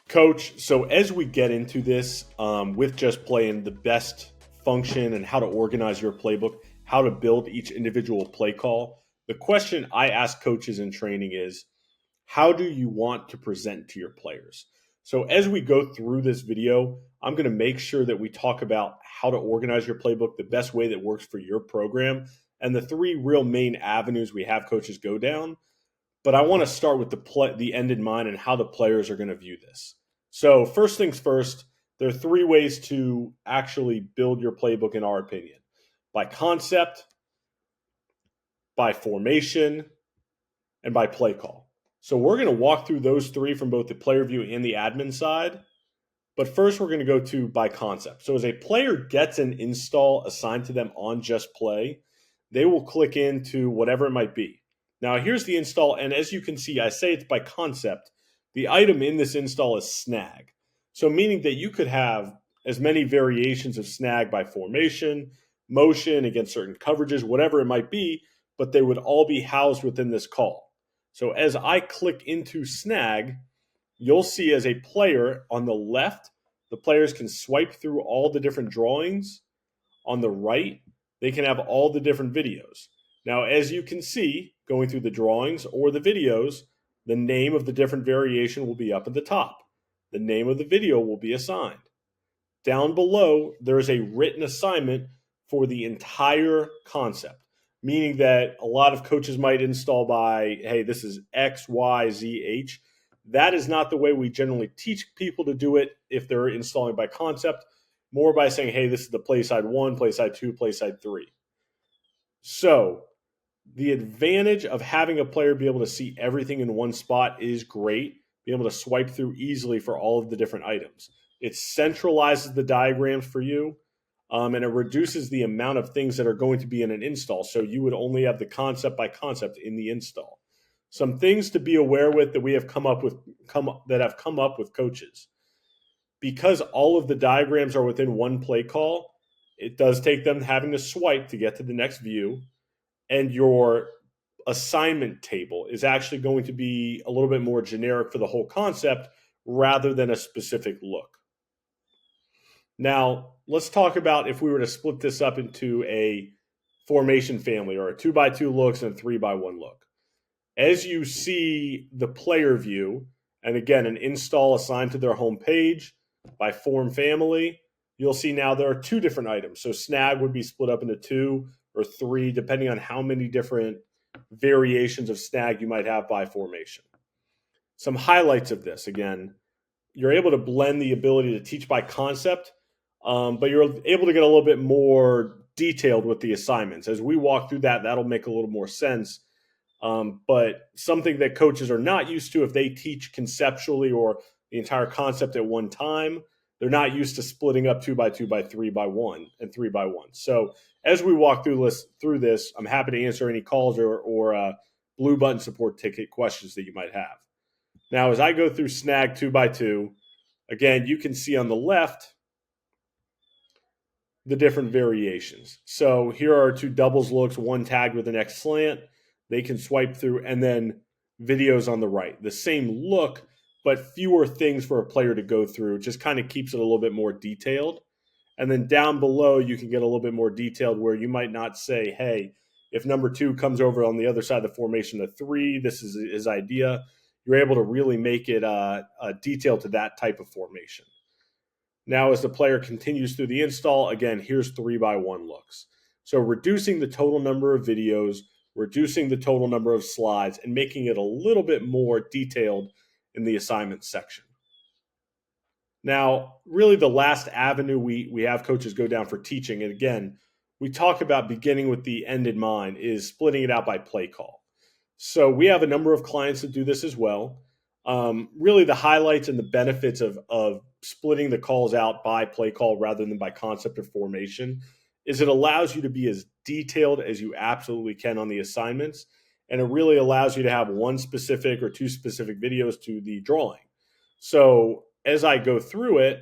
Coach, so as we get into this with just playing the best function and how to organize your playbook, how to build each individual play call, the question I ask coaches in training is how do you want to present to your players? So as we go through this video, I'm going to make sure that we talk about how to organize your playbook the best way that works for your program and the three real main avenues we have coaches go down. But I want to start with the end in mind and how the players are going to view this. So first things first, there are three ways to actually build your playbook in our opinion: by concept, by formation, and by play call. So we're going to walk through those three from both the player view and the admin side. But first, we're going to go to by concept. So as a player gets an install assigned to them on Just Play, they will click into whatever it might be. Now, here's the install. And as you can see, I say it's by concept. The item in this install is snag. So meaning that you could have as many variations of snag by formation, motion, against certain coverages, whatever it might be, but they would all be housed within this call. So as I click into snag, you'll see as a player on the left, the players can swipe through all the different drawings. On the right, they can have all the different videos. Now, as you can see, going through the drawings or the videos, the name of the different variation will be up at the top. The name of the video will be assigned. Down below, there is a written assignment for the entire concept, meaning that a lot of coaches might install by, hey, this is X, Y, Z, H. That is not the way we generally teach people to do it if they're installing by concept, more by saying, hey, this is the play side 1, play side 2, play side 3. So the advantage of having a player be able to see everything in one spot is great, be able to swipe through easily for all of the different items. It centralizes the diagrams for you, and it reduces the amount of things that are going to be in an install. So you would only have the concept by concept in the install. Some things to be aware with that we have come up with coaches. Because all of the diagrams are within one play call, it does take them having to swipe to get to the next view, and your assignment table is actually going to be a little bit more generic for the whole concept rather than a specific look. Now, let's talk about if we were to split this up into a formation family or a 2x2 looks and a 3x1 look. As you see the player view, and again, an install assigned to their home page by form family, you'll see now there are two different items. So snag would be split up into 2 or 3, depending on how many different variations of snag you might have by formation. Some highlights of this, again, you're able to blend the ability to teach by concept, but you're able to get a little bit more detailed with the assignments. As we walk through that, that'll make a little more sense. But something that coaches are not used to if they teach conceptually or the entire concept at one time, they're not used to splitting up 2x2 by 3x1 and 3x1. So as we walk through this, I'm happy to answer any calls or blue button support ticket questions that you might have. Now, as I go through snag 2x2, again, you can see on the left the different variations. So here are two doubles looks, one tagged with an X slant. They can swipe through, and then videos on the right. The same look, but fewer things for a player to go through. It just kind of keeps it a little bit more detailed. And then down below, you can get a little bit more detailed where you might not say, hey, if number 2 comes over on the other side of the formation to 3, this is his idea. You're able to really make it detailed to that type of formation. Now, as the player continues through the install, again, here's 3x1 looks. So reducing the total number of videos, reducing the total number of slides, and making it a little bit more detailed in the assignment section. Now, really the last avenue we have coaches go down for teaching, and again, we talk about beginning with the end in mind, is splitting it out by play call. So we have a number of clients that do this as well. Really the highlights and the benefits of splitting the calls out by play call rather than by concept or formation is it allows you to be as detailed as you absolutely can on the assignments, and it really allows you to have one specific or two specific videos to the drawing. So as I go through it,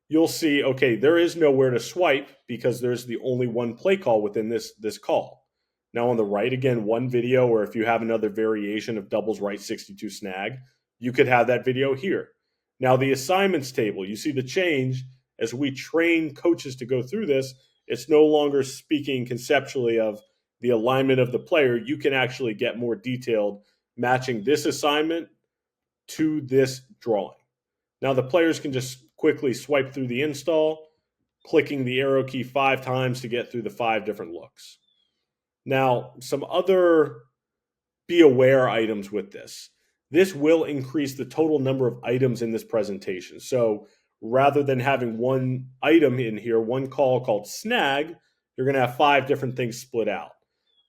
you'll see, okay, there is nowhere to swipe because there's the only one play call within this call. Now on the right, again, one video, or if you have another variation of doubles right 62 snag, you could have that video here. Now, the assignments table, you see the change as we train coaches to go through this. It's no longer speaking conceptually of the alignment of the player. You can actually get more detailed, matching this assignment to this drawing. Now, the players can just quickly swipe through the install, clicking the arrow key 5 times to get through the 5 different looks. Now, some other be aware items with this. This will increase the total number of items in this presentation. So rather than having one item in here, one call called snag, you're going to have 5 different things split out.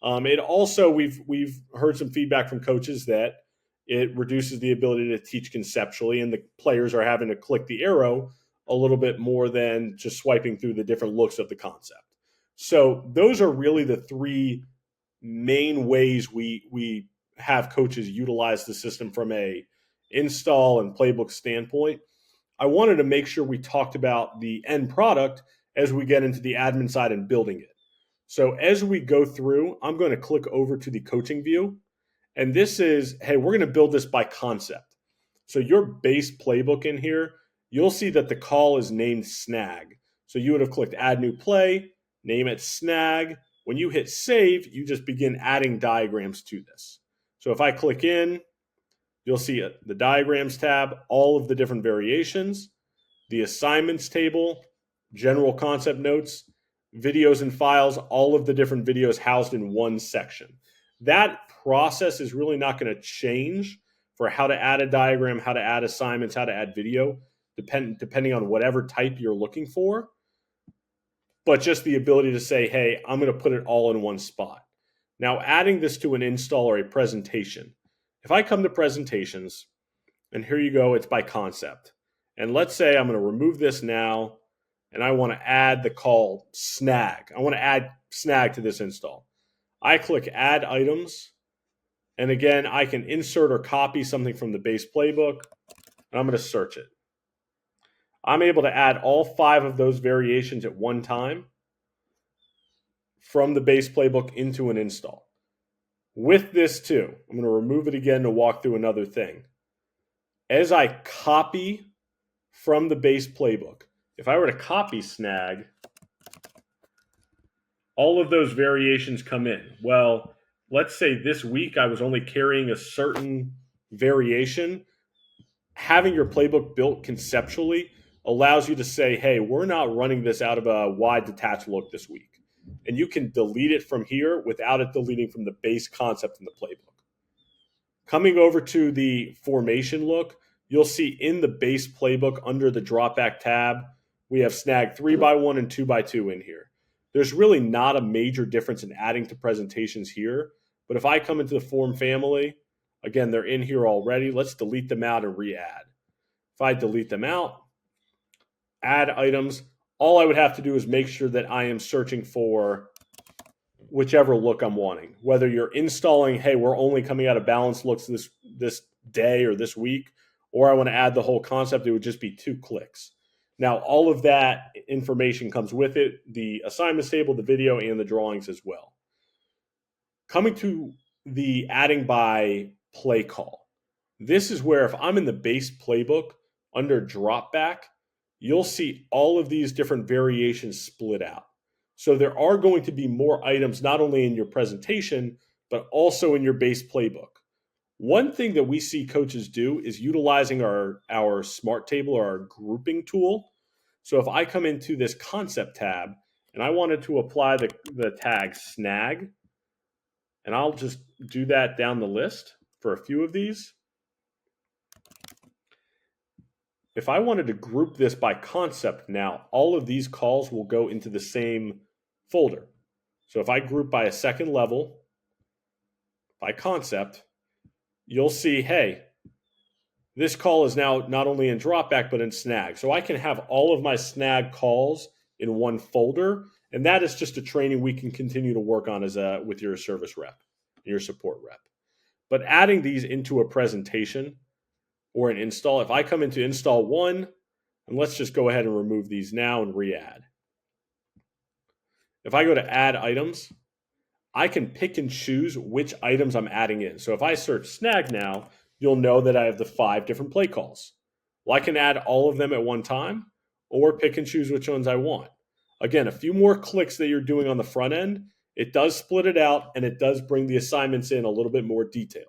It also, we've heard some feedback from coaches that it reduces the ability to teach conceptually, and the players are having to click the arrow a little bit more than just swiping through the different looks of the concept. So those are really the 3 main ways we have coaches utilize the system from a install and playbook standpoint. I wanted to make sure we talked about the end product as we get into the admin side and building it. So as we go through, I'm going to click over to the coaching view. And this is, hey, we're going to build this by concept. So your base playbook in here, you'll see that the call is named snag. So you would have clicked add new play, name it snag. When you hit save, you just begin adding diagrams to this. So if I click in, you'll see the diagrams tab, all of the different variations, the assignments table, general concept notes, videos and files, all of the different videos housed in one section. That process is really not going to change for how to add a diagram, how to add assignments, how to add video, depending on whatever type you're looking for. But just the ability to say, hey, I'm going to put it all in one spot. Now, adding this to an install or a presentation. If I come to presentations, and here you go, it's by concept. And let's say I'm going to remove this now, and I want to add the call snag. I want to add snag to this install. I click add items, and again, I can insert or copy something from the base playbook, and I'm going to search it. I'm able to add all 5 of those variations at one time from the base playbook into an install. With this too, I'm going to remove it again to walk through another thing. As I copy from the base playbook, if I were to copy snag, all of those variations come in. Well, let's say this week I was only carrying a certain variation. Having your playbook built conceptually allows you to say, hey, we're not running this out of a wide detached look this week. And you can delete it from here without it deleting from the base concept in the playbook. Coming over to the formation look, you'll see in the base playbook under the dropback tab, we have snag 3x1 and 2x2 in here. There's really not a major difference in adding to presentations here. But if I come into the form family, again, they're in here already. Let's delete them out and re-add. If I delete them out, add items, all I would have to do is make sure that I am searching for whichever look I'm wanting. Whether you're installing, hey, we're only coming out of balanced looks this day or this week, or I want to add the whole concept, it would just be 2 clicks. Now, all of that information comes with it, the assignments table, the video, and the drawings as well. Coming to the adding by play call. This is where if I'm in the base playbook under dropback, you'll see all of these different variations split out. So there are going to be more items not only in your presentation, but also in your base playbook. One thing that we see coaches do is utilizing our smart table or our grouping tool. So if I come into this concept tab and I wanted to apply the tag snag, and I'll just do that down the list for a few of these. If I wanted to group this by concept now, all of these calls will go into the same folder. So if I group by a second level, by concept, you'll see, hey, this call is now not only in dropback, but in snag. So I can have all of my snag calls in one folder. And that is just a training we can continue to work on with your service rep, your support rep. But adding these into a presentation or an install, if I come into install 1, and let's just go ahead and remove these now and re-add. If I go to add items, I can pick and choose which items I'm adding in. So if I search snag now, you'll know that I have the 5 different play calls. Well, I can add all of them at one time or pick and choose which ones I want. Again, a few more clicks that you're doing on the front end, it does split it out and it does bring the assignments in a little bit more detailed.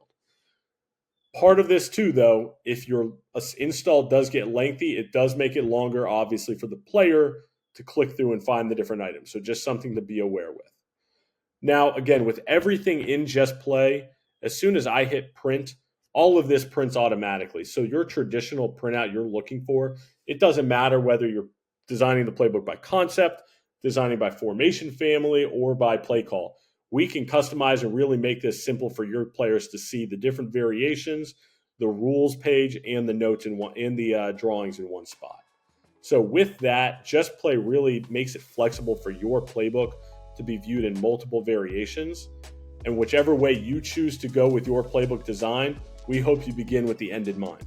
Part of this too, though, if your install does get lengthy, it does make it longer, obviously, for the player to click through and find the different items. So just something to be aware with. Now, again, with everything in Just Play, as soon as I hit print, all of this prints automatically. So your traditional printout you're looking for, it doesn't matter whether you're designing the playbook by concept, designing by formation family, or by play call. We can customize and really make this simple for your players to see the different variations, the rules page, and the notes in the drawings in one spot. So with that, Just Play really makes it flexible for your playbook to be viewed in multiple variations. And whichever way you choose to go with your playbook design, we hope you begin with the end in mind.